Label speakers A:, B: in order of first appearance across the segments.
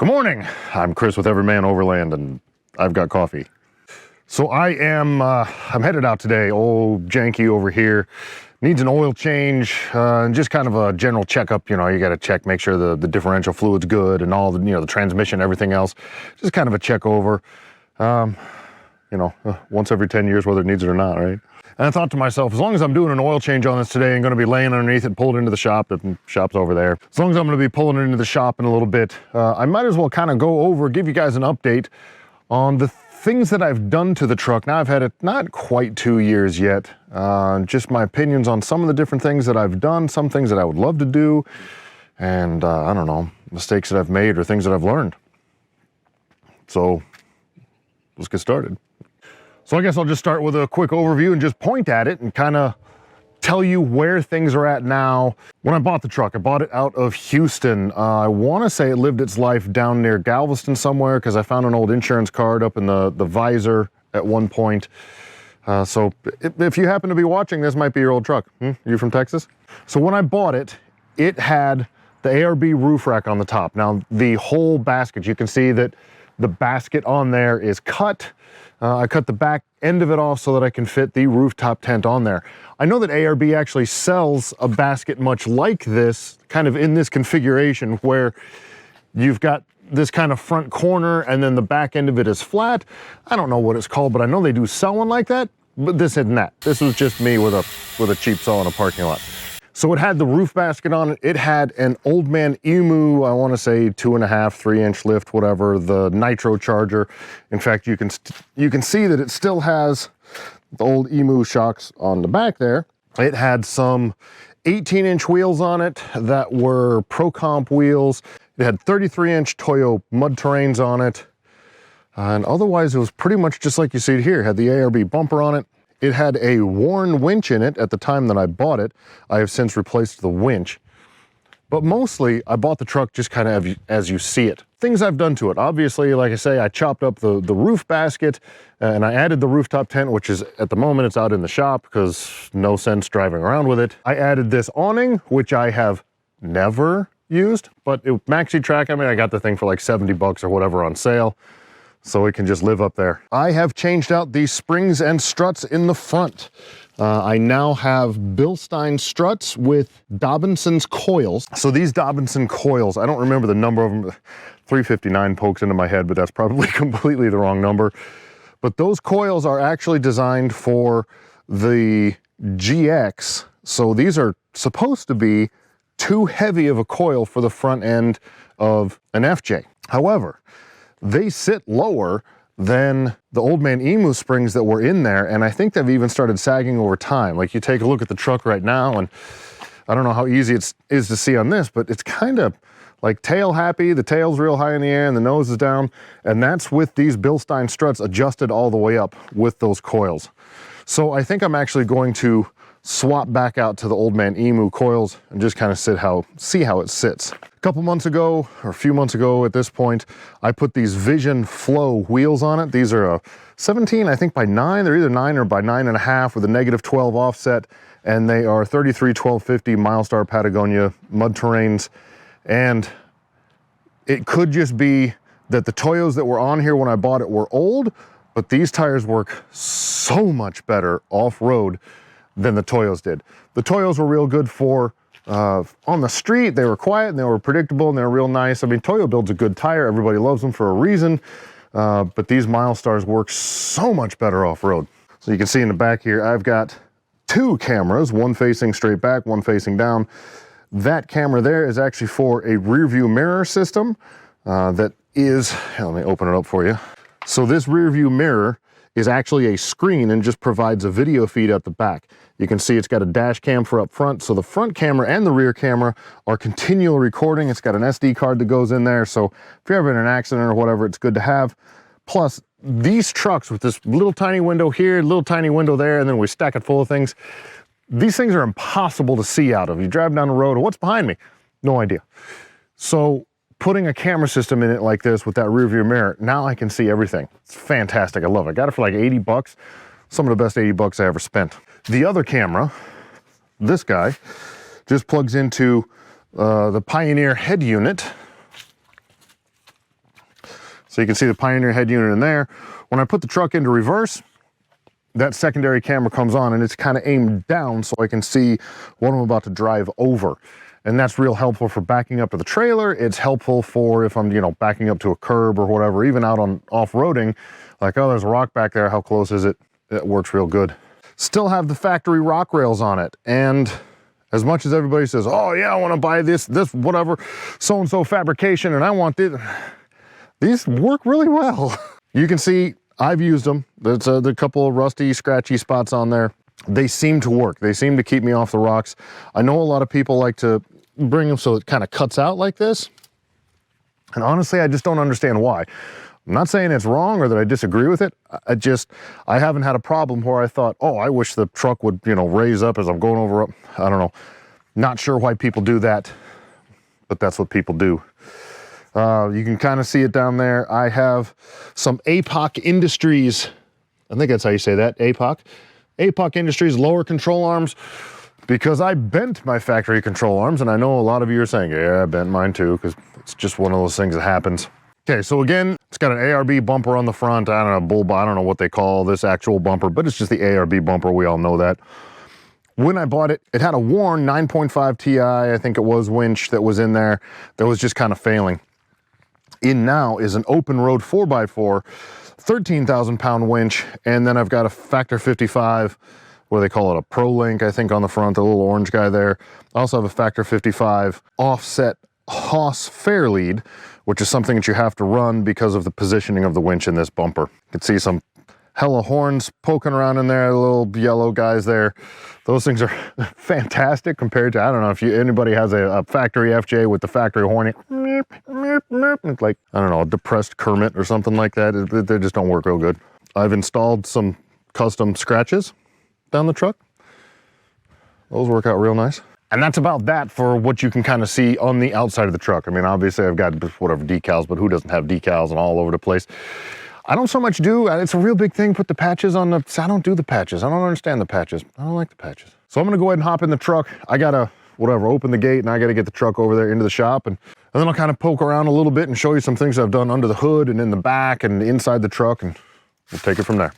A: Good morning. I'm Chris with Everman Overland, and I've got coffee. So I'm headed out today. Old Janky over here needs an oil change, and just kind of a general checkup. You know, you got to check, make sure the differential fluid's good, and all the the transmission, everything else. Just kind of a check over. Once every 10 years, whether it needs it or not, right? And I thought to myself, as long as I'm doing an oil change on this today, I'm going to be laying underneath it, pulled into the shop. The shop's over there. As long as I'm going to be pulling it into the shop in a little bit, I might as well kind of go over, give you guys an update on the things that I've done to the truck. Now, I've had it not quite 2 years yet. Just my opinions on some of the different things that I've done, some things that I would love to do, and I don't know, mistakes that I've made or things that I've learned. So let's get started. So I guess I'll just start with a quick overview and just point at it and kind of tell you where things are at now. When I bought the truck, I bought it out of Houston. I want to say it lived its life down near Galveston somewhere because I found an old insurance card up in the visor at one point. So if you happen to be watching, this might be your old truck. You from Texas? So when I bought it, it had the ARB roof rack on the top. Now the whole basket, you can see that the basket on there is cut. I cut the back end of it off so that I can fit the rooftop tent on there. I know that ARB actually sells a basket much like this, kind of in this configuration where you've got this kind of front corner and then the back end of it is flat. I don't know what it's called, but I know they do sell one like that, but this isn't that. This was just me with a cheap saw in a parking lot. So it had the roof basket on it. It had an Old Man Emu, I want to say 2.5, 3 inch lift, whatever, the nitro charger. In fact, you can see that it still has the old Emu shocks on the back there. It had some 18-inch wheels on it that were Pro Comp wheels. It had 33-inch Toyo mud terrains on it. And otherwise, it was pretty much just like you see it here. It had the ARB bumper on it. It had a worn winch in it at the time that I bought it. I have since replaced the winch. But mostly, I bought the truck just kind of as you see it. Things I've done to it. Obviously, like I say, I chopped up the roof basket and I added the rooftop tent, which is, at the moment, it's out in the shop because no sense driving around with it. I added this awning, which I have never used, but Maxi Track, I mean, I got the thing for like 70 bucks or whatever on sale. So it can just live up there. I have changed out the springs and struts in the front. I now have Bilstein struts with Dobinson's coils. So these Dobinson coils, I don't remember the number of them. 359 pokes into my head, but that's probably completely the wrong number. But those coils are actually designed for the GX. So these are supposed to be too heavy of a coil for the front end of an FJ. However, they sit lower than the Old Man Emu springs that were in there, and I think they've even started sagging over time. Like, you take a look at the truck right now, and I don't know how easy it is to see on this, but it's kind of like tail happy. The tail's real high in the air and the nose is down, and that's with these Bilstein struts adjusted all the way up with those coils. So I think I'm actually going to swap back out to the Old Man Emu coils and just kind of see how it sits. A couple months ago, or a few months ago at this point, I put these Vision Flow wheels on it. These are a 17, I think, by 9. They're either 9 or by 9.5 with a -12 offset, and they are 33-1250 Milestar Patagonia mud terrains. And it could just be that the Toyos that were on here when I bought it were old, but these tires work so much better off-road than the Toyos did. The Toyos were real good for on the street. They were quiet and they were predictable and they were real nice. I mean, Toyo builds a good tire. Everybody loves them for a reason. But these Milestars work so much better off-road. So you can see in the back here, I've got 2 cameras, one facing straight back, one facing down. That camera there is actually for a rear view mirror system that is, let me open it up for you. So this rear view mirror is actually a screen and just provides a video feed at the back. You can see it's got a dash cam for up front, so the front camera and the rear camera are continual recording. It's got an SD card that goes in there, so if you're ever in an accident or whatever, it's good to have. Plus, these trucks with this little tiny window here, little tiny window there, and then we stack it full of things, these things are impossible to see out of. You drive down the road, what's behind me? No idea. So putting a camera system in it like this with that rear view mirror, now I can see everything. It's fantastic. I love it. I got it for like 80 bucks. Some of the best 80 bucks I ever spent. The other camera, this guy, just plugs into the Pioneer head unit. So you can see the Pioneer head unit in there. When I put the truck into reverse, that secondary camera comes on and it's kind of aimed down so I can see what I'm about to drive over. And that's real helpful for backing up to the trailer. It's helpful for if I'm, you know, backing up to a curb or whatever, even out on off-roading, like, oh, there's a rock back there, how close is it? It works real good. Still have the factory rock rails on it. And as much as everybody says, oh yeah, I want to buy this whatever, so-and-so fabrication, and I want this, these work really well. You can see I've used them. There's a couple of rusty, scratchy spots on there. They seem to work. They seem to keep me off the rocks. I know a lot of people like to bring them so it kind of cuts out like this. And honestly, I just don't understand why. I'm not saying it's wrong or that I disagree with it. I haven't had a problem where I thought, oh, I wish the truck would, you know, raise up as I'm going over up. I don't know. Not sure why people do that, but that's what people do. You can kind of see it down there. I have some APOC Industries. I think that's how you say that, APOC. APOC Industries lower control arms, because I bent my factory control arms, and I know a lot of you are saying, yeah, I bent mine too, because it's just one of those things that happens. Okay, so again, it's got an ARB bumper on the front. I don't know, I don't know what they call this actual bumper, but it's just the ARB bumper. We all know that. When I bought it, it had a worn 9.5 Ti, I think it was, winch that was in there that was just kind of failing. In now is an open road 4x4, 13,000 pound winch, and then I've got a Factor 55, what do they call it, a Pro Link, I think, on the front, the little orange guy there. I also have a Factor 55 offset Haas fair lead, which is something that you have to run because of the positioning of the winch in this bumper. You can see some hella horns poking around in there, the little yellow guys there. Those things are fantastic compared to, I don't know if anybody has a factory FJ with the factory horn. It's like, I don't know, a depressed Kermit or something like that. They just don't work real good. I've installed some custom scratches down the truck. Those work out real nice. And that's about that for what you can kind of see on the outside of the truck. I mean, obviously I've got whatever decals, but who doesn't have decals and all over the place? I don't so much do, it's a real big thing, put the patches on the, I don't do the patches. I don't understand the patches. I don't like the patches. So I'm gonna go ahead and hop in the truck. I gotta, open the gate, and I gotta get the truck over there into the shop, and then I'll kind of poke around a little bit and show you some things I've done under the hood and in the back and inside the truck, and we'll take it from there.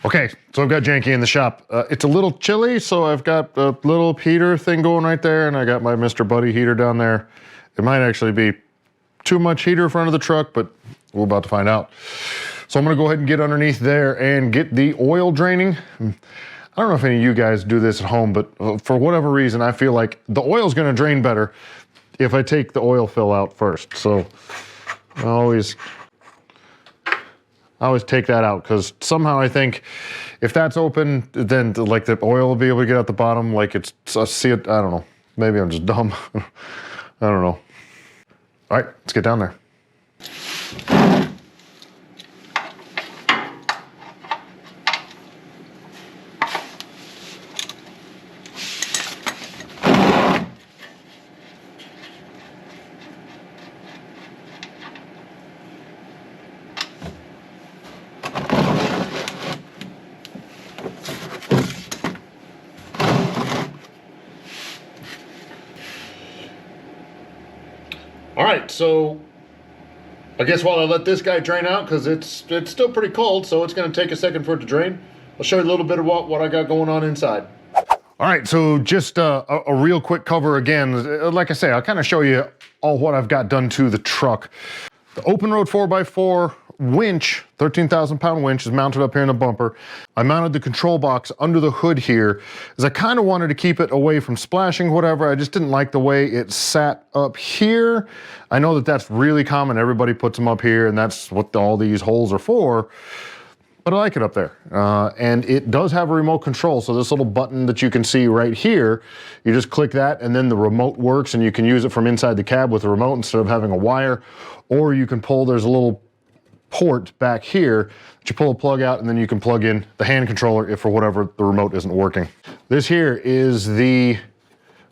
A: Okay, so I've got Janky in the shop. It's a little chilly, so I've got a little heater thing going right there, and I got my Mr. Buddy heater down there. It might actually be too much heater in front of the truck, but we're about to find out. So I'm gonna go ahead and get underneath there and get the oil draining. I don't know if any of you guys do this at home, but for whatever reason, I feel like the oil's gonna drain better if I take the oil fill out first. So I always take that out, because somehow I think if that's open, then like the oil will be able to get out the bottom. Like I see it, I don't know. Maybe I'm just dumb. I don't know. All right, let's get down there. All right, so I guess while I let this guy drain out, because it's still pretty cold, so it's going to take a second for it to drain, I'll show you a little bit of what I got going on inside. All right, so just a real quick cover again. Like I say, I'll kind of show you all what I've got done to the truck. The open road 4x4 winch, 13,000 pound winch, is mounted up here in the bumper. I mounted the control box under the hood here, as I kind of wanted to keep it away from splashing, whatever. I just didn't like the way it sat up here. I know that that's really common. Everybody puts them up here, and that's what all these holes are for. but I like it up there. And it does have a remote control. So this little button that you can see right here, you just click that and then the remote works and you can use it from inside the cab with the remote instead of having a wire. Or you can pull, there's a little port back here that you pull a plug out and then you can plug in the hand controller if for whatever the remote isn't working. This here is the,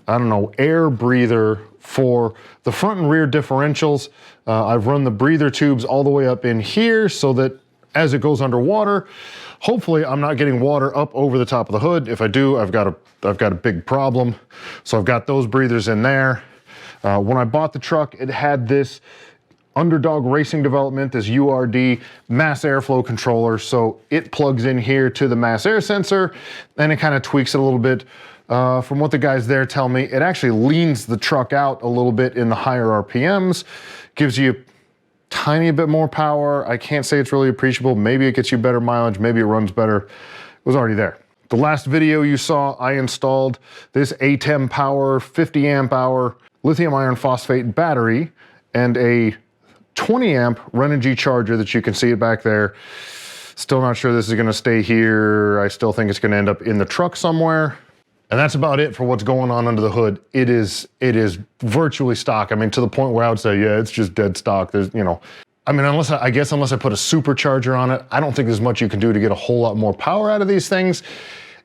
A: I don't know, air breather for the front and rear differentials. I've run the breather tubes all the way up in here so that as it goes underwater, hopefully I'm not getting water up over the top of the hood. If I do, I've got a big problem. So I've got those breathers in there. When I bought the truck, it had this Underdog Racing development, this URD mass airflow controller. So it plugs in here to the mass air sensor and it kind of tweaks it a little bit. From what the guys there tell me, it actually leans the truck out a little bit in the higher RPMs, gives you tiny bit more power. I can't say it's really appreciable. Maybe it gets you better mileage. Maybe it runs better. It was already there. The last video you saw, I installed this ATEM Power 50 amp hour lithium iron phosphate battery and a 20 amp Renogy charger that you can see it back there. Still not sure this is going to stay here. I still think it's going to end up in the truck somewhere. And that's about it for what's going on under the hood. It is virtually stock. I mean, to the point where I would say, yeah, it's just dead stock. There's, you know, I mean, unless I put a supercharger on it, I don't think there's much you can do to get a whole lot more power out of these things.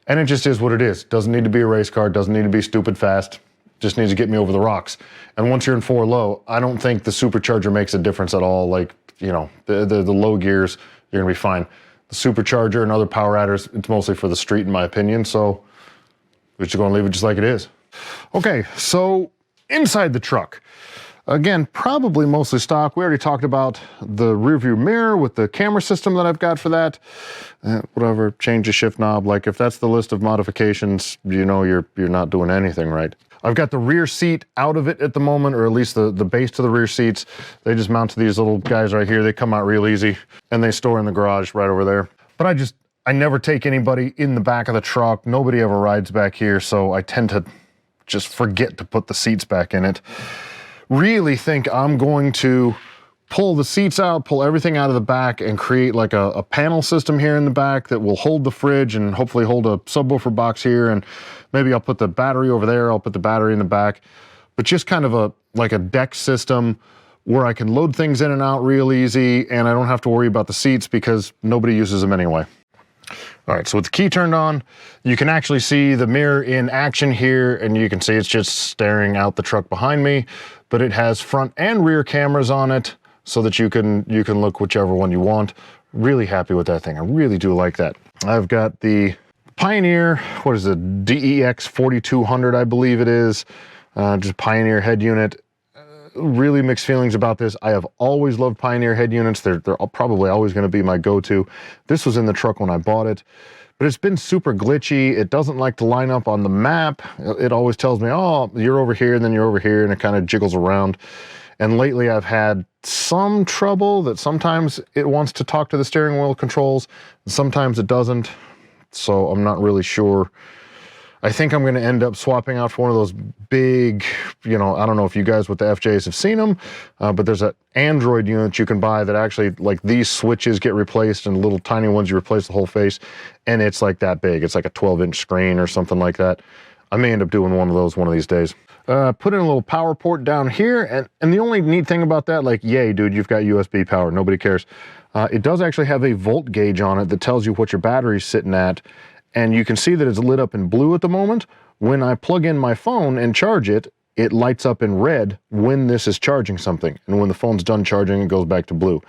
A: And it just is what it is. Doesn't need to be a race car. Doesn't need to be stupid fast. Just needs to get me over the rocks. And once you're in 4 low, I don't think the supercharger makes a difference at all. Like, you know, the low gears, you're gonna be fine. The supercharger and other power adders, it's mostly for the street in my opinion. So we're just gonna leave it just like it is. Okay, so inside the truck. Again, probably mostly stock. We already talked about the rear view mirror with the camera system that I've got for that. Whatever, change the shift knob. Like if that's the list of modifications, you know you're not doing anything right. I've got the rear seat out of it at the moment, or at least the base to the rear seats. They just mount to these little guys right here. They come out real easy and they store in the garage right over there. But I never take anybody in the back of the truck. Nobody ever rides back here, so I tend to just forget to put the seats back in it. Really think I'm going to pull the seats out, pull everything out of the back and create like a panel system here in the back that will hold the fridge and hopefully hold a subwoofer box here. And maybe I'll put the battery over there. I'll put the battery in the back, but just kind of like a deck system where I can load things in and out real easy. And I don't have to worry about the seats because nobody uses them anyway. All right, so with the key turned on, you can actually see the mirror in action here, and you can see it's just staring out the truck behind me, but it has front and rear cameras on it so that you can look whichever one you want. Really happy with that thing. I really do like that. I've got the Pioneer, what is it, DEX 4200, I believe it is, just Pioneer head unit. Really mixed feelings about this. I have always loved Pioneer head units. They're probably always going to be my go-to. This was in the truck when I bought it, but it's been super glitchy. It doesn't like to line up on the map. It always tells me, oh, you're over here, and then you're over here, and it kind of jiggles around. And lately I've had some trouble that sometimes it wants to talk to the steering wheel controls, and sometimes it doesn't. So I'm not really sure. I think I'm going to end up swapping out for one of those big, you know, I don't know if you guys with the FJs have seen them, but there's an Android unit you can buy that actually, like, these switches get replaced and little tiny ones, you replace the whole face, and it's like that big. It's like a 12-inch screen or something like that. I may end up doing one of those one of these days. Put in a little power port down here, and the only neat thing about that, like, yay, dude, you've got USB power. Nobody cares. It does actually have a volt gauge on it that tells you what your battery's sitting at. And you can see that it's lit up in blue at the moment. When I plug in my phone and charge it, it lights up in red when this is charging something. And when the phone's done charging, it goes back to blue.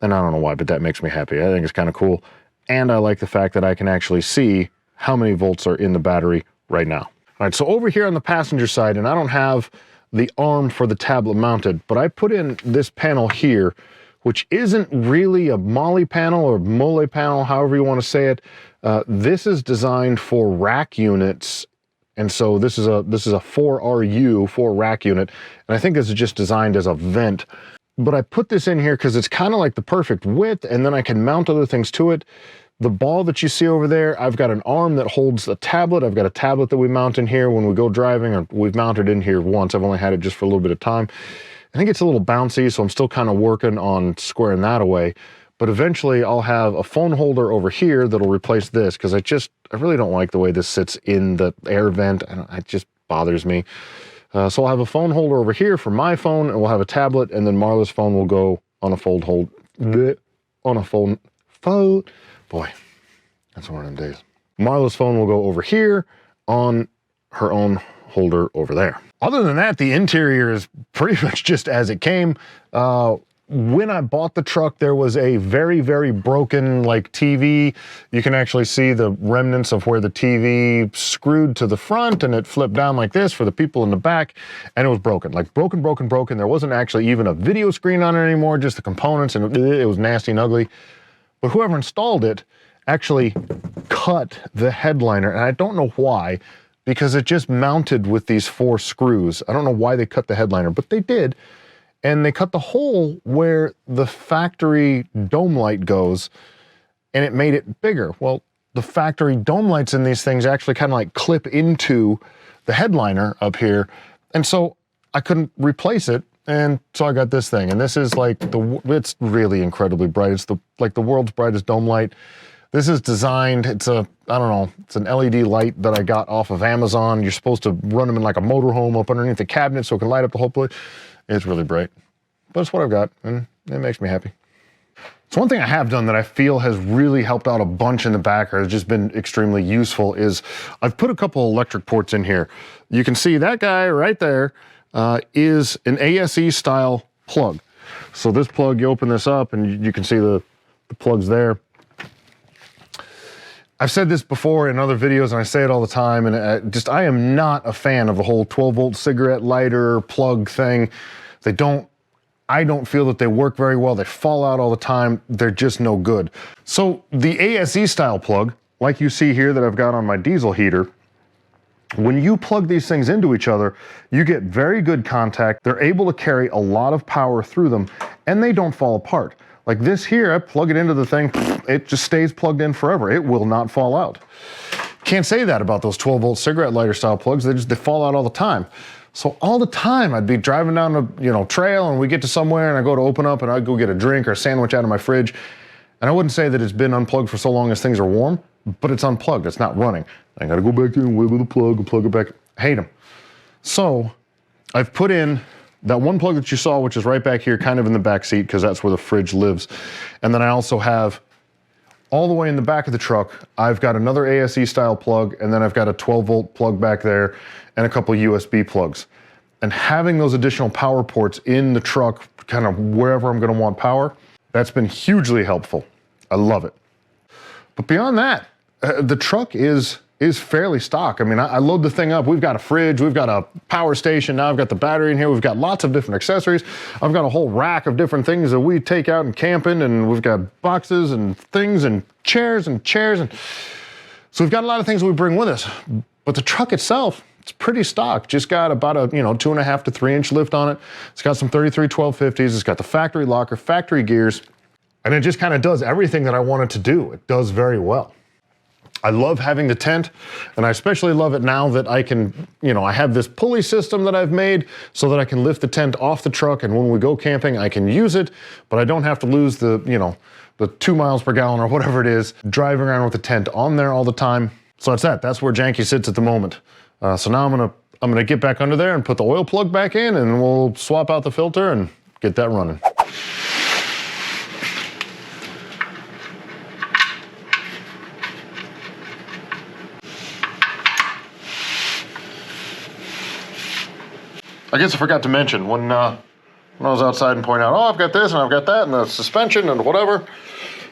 A: And I don't know why, but that makes me happy. I think it's kind of cool. And I like the fact that I can actually see how many volts are in the battery right now. All right, so over here on the passenger side, and I don't have the arm for the tablet mounted, but I put in this panel here, which isn't really a MOLLE panel or MOLLE panel, however you want to say it. This is designed for rack units, and so this is a 4RU, 4 rack unit, and I think this is just designed as a vent. But I put this in here because it's kind of like the perfect width, and then I can mount other things to it. The ball that you see over there, I've got an arm that holds the tablet. I've got a tablet that we mount in here when we go driving, or we've mounted in here once. I've only had it just for a little bit of time. I think it's a little bouncy, so I'm still kind of working on squaring that away. but eventually I'll have a phone holder over here that'll replace this, because I really don't like the way this sits in the air vent. It just bothers me. So I'll have a phone holder over here for my phone, and we'll have a tablet, and then Marla's phone will go on a phone. Boy, that's one of them days. Marla's phone will go over here on her own holder over there. Other than that, the interior is pretty much just as it came. When I bought the truck, there was a very, very broken like TV. You can actually see the remnants of where the TV screwed to the front and it flipped down like this for the people in the back, and it was broken. Like broken. There wasn't actually even a video screen on it anymore, just the components, and it was nasty and ugly. But whoever installed it actually cut the headliner, and I don't know why, because it just mounted with these 4 screws. I don't know why they cut the headliner, but they did. And they cut the hole where the factory dome light goes, and it made it bigger. Well, the factory dome lights in these things actually kind of like clip into the headliner up here. And so I couldn't replace it. And so I got this thing, and this is like it's really incredibly bright. It's like the world's brightest dome light. This is designed, it's an LED light that I got off of Amazon. You're supposed to run them in like a motorhome up underneath the cabinet so it can light up the whole place. It's really bright, but it's what I've got, and it makes me happy. So one thing I have done that I feel has really helped out a bunch in the back, or has just been extremely useful, is I've put a couple electric ports in here. You can see that guy right there is an ASE style plug. So this plug, you open this up and you can see the plugs there. I've said this before in other videos, and I say it all the time, and I am not a fan of the whole 12-volt cigarette lighter plug thing. I don't feel that they work very well. They fall out all the time. They're just no good. So the ASE style plug, like you see here that I've got on my diesel heater, when you plug these things into each other, you get very good contact. They're able to carry a lot of power through them, and they don't fall apart. Like this here, I plug it into the thing, it just stays plugged in forever. It will not fall out. Can't say that about those 12-volt cigarette lighter style plugs. They fall out all the time. So all the time I'd be driving down the trail, and we get to somewhere, and I go to open up and I'd go get a drink or a sandwich out of my fridge. And I wouldn't say that it's been unplugged for so long as things are warm, but it's unplugged, it's not running. I gotta go back there and wiggle the plug and plug it back. I hate them. So I've put in that one plug that you saw, which is right back here, kind of in the back seat, because that's where the fridge lives. And then I also have, all the way in the back of the truck, I've got another ASE style plug, and then I've got a 12-volt plug back there, and a couple USB plugs. And having those additional power ports in the truck, kind of wherever I'm gonna want power, that's been hugely helpful. I love it. But beyond that, the truck is fairly stock. I mean, I load the thing up. We've got a fridge, we've got a power station, now I've got the battery in here, we've got lots of different accessories. I've got a whole rack of different things that we take out and camping, and we've got boxes and things and chairs. And so we've got a lot of things we bring with us. But the truck itself, it's pretty stock. Just got about a 2.5 to 3 inch lift on it. It's got some 33 1250s. It's got the factory locker, factory gears, and it just kind of does everything that I want it to do. It does very well. I love having the tent, and I especially love it now that I can, I have this pulley system that I've made so that I can lift the tent off the truck, and when we go camping, I can use it, but I don't have to lose the 2 miles per gallon or whatever it is, driving around with the tent on there all the time. So that's where Janky sits at the moment. So now I'm gonna get back under there and put the oil plug back in, and we'll swap out the filter and get that running. I guess I forgot to mention when I was outside and point out, I've got this and I've got that and the suspension and whatever.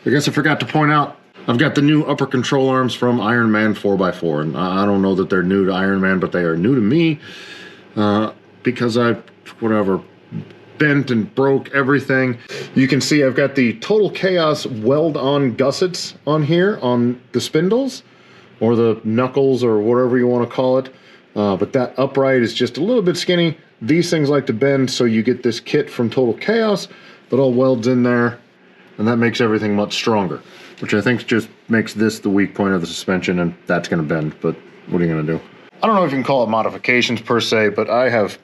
A: I guess I forgot to point out I've got the new upper control arms from Ironman 4x4, and I don't know that they're new to Ironman, but they are new to me because I bent and broke everything. You can see I've got the Total Chaos weld-on gussets on here on the spindles, or the knuckles, or whatever you want to call it. But that upright is just a little bit skinny. These things like to bend, so you get this kit from Total Chaos that all welds in there, and that makes everything much stronger, which I think just makes this the weak point of the suspension, and that's going to bend, but what are you going to do? I don't know if you can call it modifications per se, but I have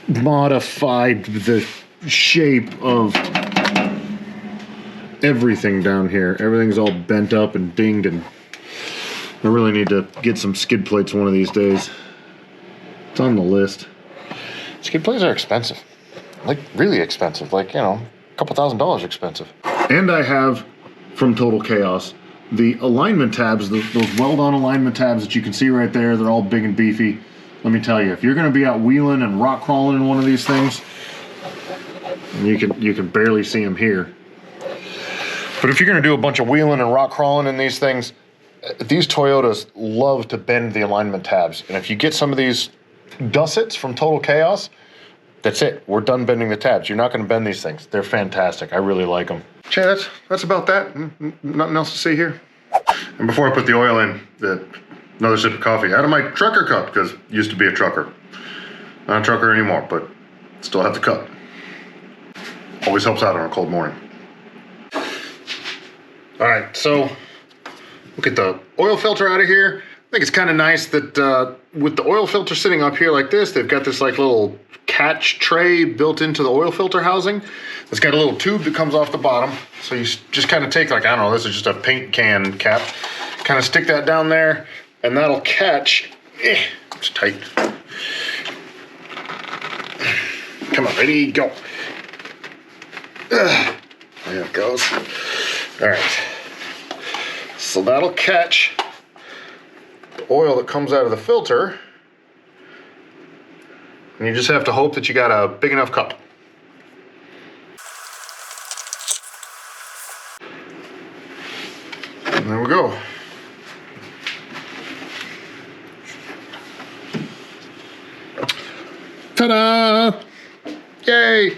A: modified the shape of everything down here. Everything's all bent up and dinged, and I really need to get some skid plates one of these days. It's on the list. Skid plates are expensive. Like, really expensive. Like, you know, a couple $1,000s expensive. And I have, from Total Chaos, the alignment tabs, those weld-on alignment tabs that you can see right there. They're all big and beefy. Let me tell you, if you're going to be out wheeling and rock crawling in one of these things, you can barely see them here. But if you're going to do a bunch of wheeling and rock crawling in these things, these Toyotas love to bend the alignment tabs. And if you get some of these gussets from Total Chaos, that's it. We're done bending the tabs. You're not going to bend these things. They're fantastic. I really like them. Okay, that's about that. Nothing else to see here. And before I put the oil in, another sip of coffee out of my trucker cup, because used to be a trucker. Not a trucker anymore, but still have the cup. Always helps out on a cold morning. All right, so we'll get the oil filter out of here. I think it's kind of nice that with the oil filter sitting up here like this, they've got this like little catch tray built into the oil filter housing. It's got a little tube that comes off the bottom. So you just kind of take, like, I don't know, this is just a paint can cap. Kind of stick that down there, and that'll catch. It's tight. Come on, ready, go. There it goes. All right. So that'll catch the oil that comes out of the filter. And you just have to hope that you got a big enough cup. And there we go. Ta-da! Yay!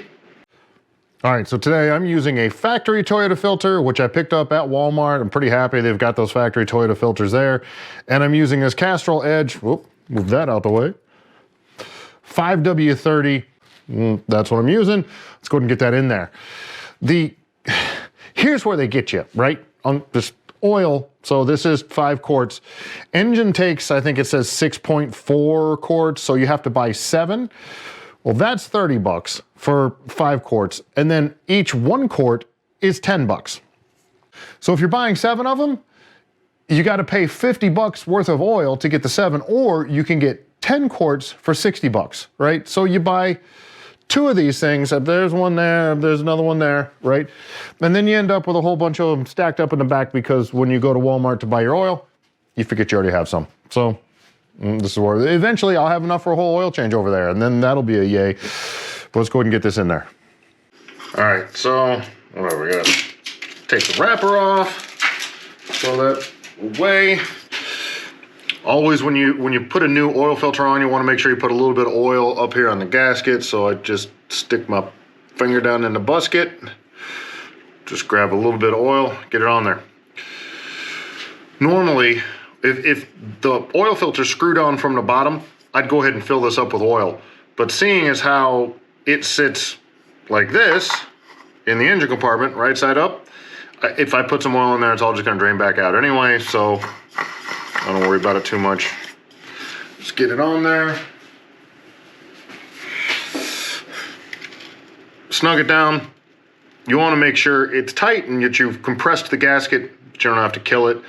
A: All right, so today I'm using a factory Toyota filter, which I picked up at Walmart. I'm pretty happy they've got those factory Toyota filters there. And I'm using this Castrol Edge, whoop, move that out the way, 5W30, that's what I'm using. Let's go ahead and get that in there. Here's where they get you, right? On this oil, so this is 5 quarts. Engine takes, I think it says 6.4 quarts, so you have to buy 7. Well, that's 30 bucks for 5 quarts, and then each 1 quart is 10 bucks. So if you're buying 7 of them, you got to pay 50 bucks worth of oil to get the 7, or you can get 10 quarts for 60 bucks, right? So you buy 2 of these things, there's one there, there's another one there, right? And then you end up with a whole bunch of them stacked up in the back, because when you go to Walmart to buy your oil, you forget you already have some. So this is where eventually I'll have enough for a whole oil change over there, and then that'll be a yay. But let's go ahead and get this in there. All right, so whatever, we got to take the wrapper off, throw that away. Always when you put a new oil filter on, you want to make sure you put a little bit of oil up here on the gasket. So I just stick my finger down in the busket, just grab a little bit of oil, get it on there. Normally, if the oil filter's screwed on from the bottom, I'd go ahead and fill this up with oil. But seeing as how it sits like this in the engine compartment, right side up, if I put some oil in there, it's all just gonna drain back out anyway, so I don't worry about it too much. Just get it on there. Snug it down. You wanna make sure it's tight and that you've compressed the gasket, but you don't have to kill it.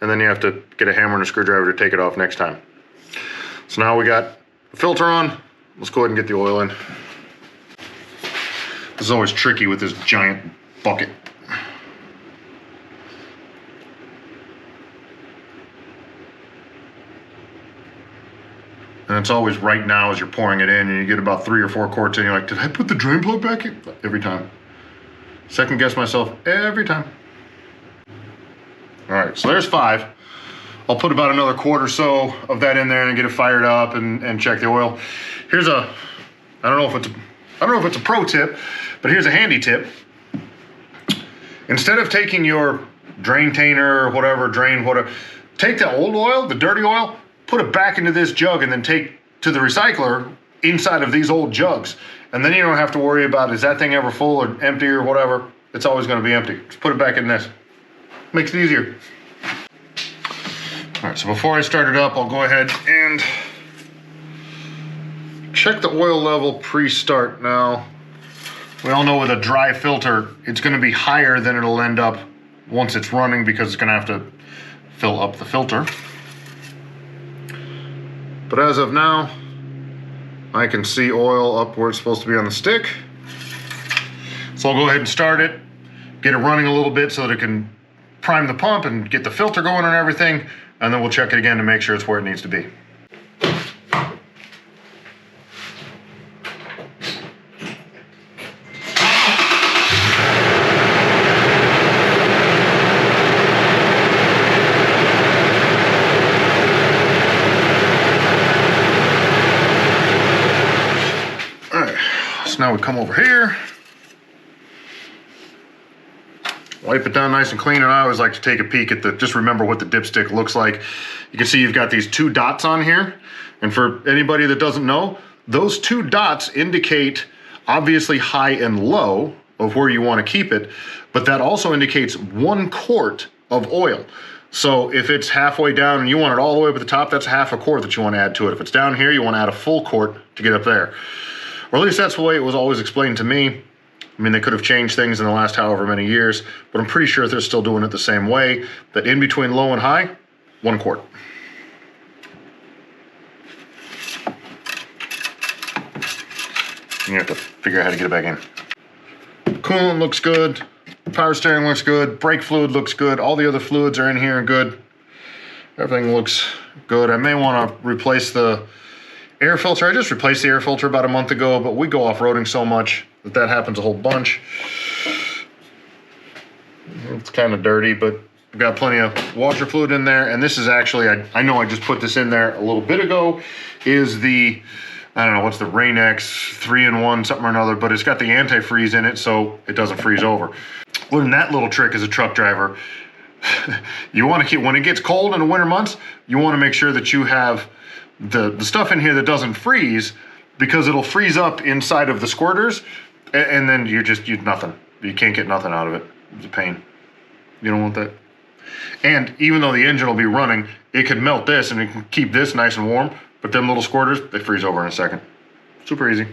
A: And then you have to get a hammer and a screwdriver to take it off next time. So now we got the filter on. Let's go ahead and get the oil in. This is always tricky with this giant bucket. And it's always right now as you're pouring it in, and you get about 3 or 4 quarts in, you're like, did I put the drain plug back in? Every time. Second guess myself every time. All right, so there's 5. I'll put about another quart or so of that in there and get it fired up and check the oil. Here's I don't know if it's a pro tip, but here's a handy tip. Instead of taking your drain tainer or whatever, take the old oil, the dirty oil, put it back into this jug, and then take to the recycler inside of these old jugs. And then you don't have to worry about, is that thing ever full or empty or whatever? It's always gonna be empty. Just put it back in this. Makes it easier. All right, so before I start it up, I'll go ahead and check the oil level pre-start. Now, We all know with a dry filter, it's going to be higher than it'll end up once it's running because it's going to have to fill up the filter. But as of now, I can see oil up where it's supposed to be on the stick. So I'll go ahead and start it, get it running a little bit so that it can prime the pump and get the filter going and everything, and then we'll check it again to make sure it's where it needs to be. All right, so now we come over here. Wipe it down nice and clean, and I always like to take a peek at just remember what the dipstick looks like. You can see you've got these 2 dots on here, and for anybody that doesn't know, those 2 dots indicate obviously high and low of where you want to keep it, but that also indicates 1 quart of oil. So if it's halfway down and you want it all the way up at the top, that's half a quart that you want to add to it. If it's down here, you want to add a full quart to get up there. Or at least that's the way it was always explained to me. I mean, they could have changed things in the last however many years, but I'm pretty sure they're still doing it the same way, that in between low and high, 1 quart. And you have to figure out how to get it back in. Coolant looks good, power steering looks good, brake fluid looks good, all the other fluids are in here good. Everything looks good. I may want to replace the air filter. I just replaced the air filter about a month ago, but we go off-roading so much that happens a whole bunch. It's kind of dirty, but we've got plenty of washer fluid in there. And this is actually, I know I just put this in there a little bit ago, is the, I don't know, what's the Rain-X 3-in-1 something or another, but it's got the antifreeze in it so it doesn't freeze over. Learn that little trick as a truck driver. You want to keep, when it gets cold in the winter months, you want to make sure that you have the stuff in here that doesn't freeze, because it'll freeze up inside of the squirters, and then you're nothing. You can't get nothing out of it. It's a pain. You don't want that. And even though the engine will be running, it could melt this and it can keep this nice and warm, but them little squirters, they freeze over in a second. Super easy.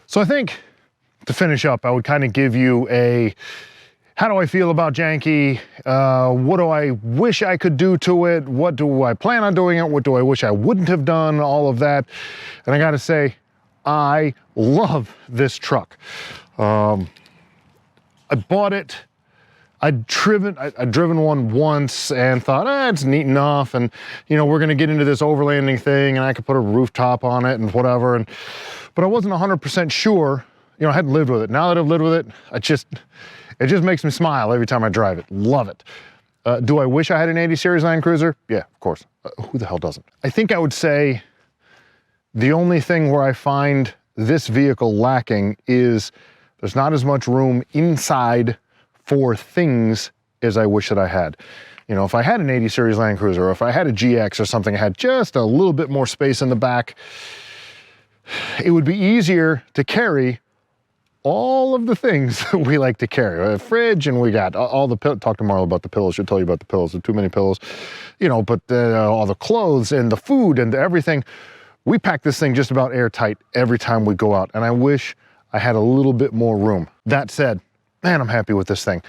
A: So I think to finish up, I would kind of give you a, how do I feel about Janky? What do I wish I could do to it? What do I plan on doing it? What do I wish I wouldn't have done? All of that. And I got to say, I love this truck. I bought it. I'd driven one once and thought, it's neat enough. And, you know, we're going to get into this overlanding thing and I could put a rooftop on it and whatever. But I wasn't 100% sure, you know, I hadn't lived with it. Now that I've lived with it, it just makes me smile every time I drive it. Love it. Do I wish I had an 80 Series Land Cruiser? Yeah, of course. Who the hell doesn't? I think I would say the only thing where I find this vehicle lacking is there's not as much room inside for things as I wish that I had. You know, if I had an 80 Series Land Cruiser, or if I had a GX or something, I had just a little bit more space in the back, it would be easier to carry all of the things that we like to carry. A fridge, and we got all the pillows. Talk to Marlo about the pillows. She'll tell you about the pillows. There are too many pillows. You know, but all the clothes and the food and everything. We pack this thing just about airtight every time we go out, and I wish I had a little bit more room. That said, man, I'm happy with this thing.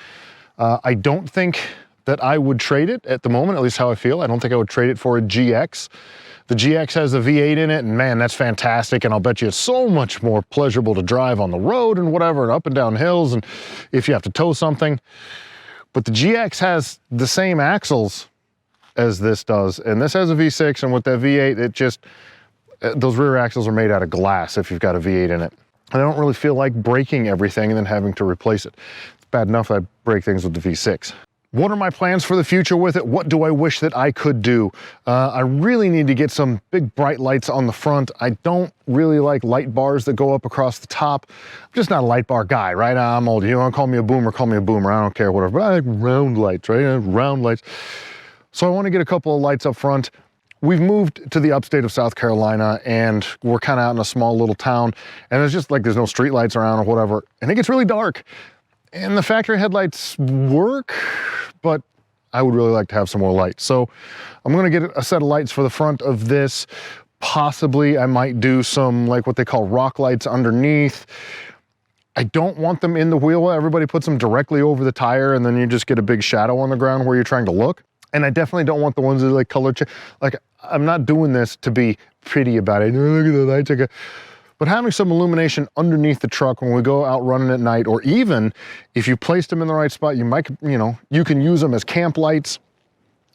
A: I don't think that I would trade it at the moment, at least how I feel. I don't think I would trade it for a GX. The GX has the V8 in it, and man, that's fantastic, and I'll bet you it's so much more pleasurable to drive on the road and whatever, and up and down hills, and if you have to tow something. But the GX has the same axles as this does. And this has a V6, and with that V8, it just, those rear axles are made out of glass if you've got a V8 in it. And I don't really feel like breaking everything and then having to replace it. It's bad enough I break things with the V6. What are my plans for the future with it? What do I wish that I could do? I really need to get some big bright lights on the front. I don't really like light bars that go up across the top. I'm just not a light bar guy, right? I'm old. You want to call me a boomer, call me a boomer. I don't care, whatever. But I like round lights, right? Round lights. So I want to get a couple of lights up front. We've moved to the upstate of South Carolina, and we're kind of out in a small little town, and it's just like there's no street lights around or whatever, and it gets really dark. And the factory headlights work, but I would really like to have some more lights. So I'm gonna get a set of lights for the front of this. Possibly I might do some like what they call rock lights underneath. I don't want them in the wheel well. Everybody puts them directly over the tire, and then you just get a big shadow on the ground where you're trying to look. And I definitely don't want the ones that are like color change. Like, I'm not doing this to be pretty about it. Look at the lights. But having some illumination underneath the truck when we go out running at night, or even if you placed them in the right spot, you might, you can use them as camp lights.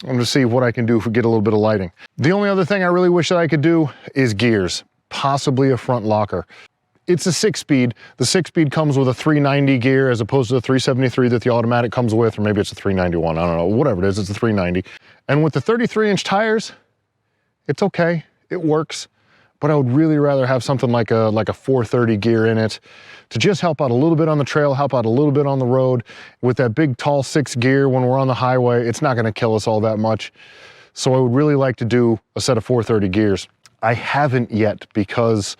A: I'm gonna see what I can do if we get a little bit of lighting. The only other thing I really wish that I could do is gears, possibly a front locker. It's a 6-speed. The 6-speed comes with a 390 gear as opposed to the 373 that the automatic comes with, or maybe it's a 391, I don't know, whatever it is, it's a 390. And with the 33-inch tires, it's okay, it works. But I would really rather have something like a 430 gear in it to just help out a little bit on the trail, help out a little bit on the road. With that big tall 6 gear when we're on the highway, it's not gonna kill us all that much. So I would really like to do a set of 430 gears. I haven't yet, because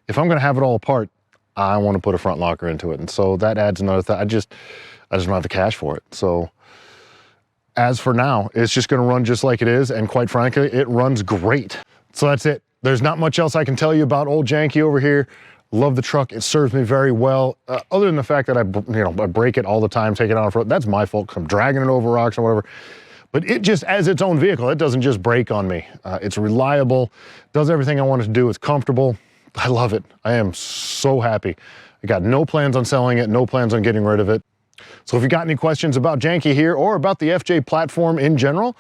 A: if I'm gonna have it all apart, I wanna put a front locker into it. And so that adds another thing. I just don't have the cash for it. So as for now, it's just gonna run just like it is. And quite frankly, it runs great. So that's it. There's not much else I can tell you about old Janky over here. Love the truck. It serves me very well. Other than the fact that I break it all the time, take it out off-road. That's my fault, 'cause I'm dragging it over rocks or whatever. But it just, as its own vehicle, it doesn't just break on me. It's reliable, does everything I want it to do. It's comfortable. I love it. I am so happy. I got no plans on selling it, no plans on getting rid of it. So if you got any questions about Janky here or about the FJ platform in general,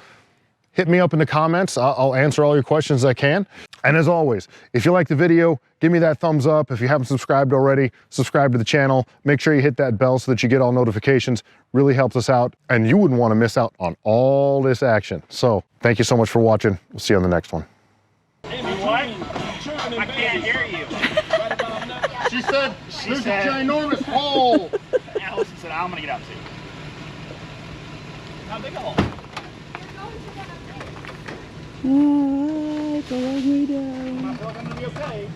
A: hit me up in the comments. I'll answer all your questions I can. And as always, if you like the video, give me that thumbs up. If you haven't subscribed already, subscribe to the channel. Make sure you hit that bell so that you get all notifications. Really helps us out, and you wouldn't want to miss out on all this action. So thank you so much for watching. We'll see you on the next one.
B: I can't hear you.
A: She said, there's a ginormous hole.
B: Allison said, I'm gonna get out too. How big a hole?
C: It's a long way down.
B: I feel like I'm gonna be okay.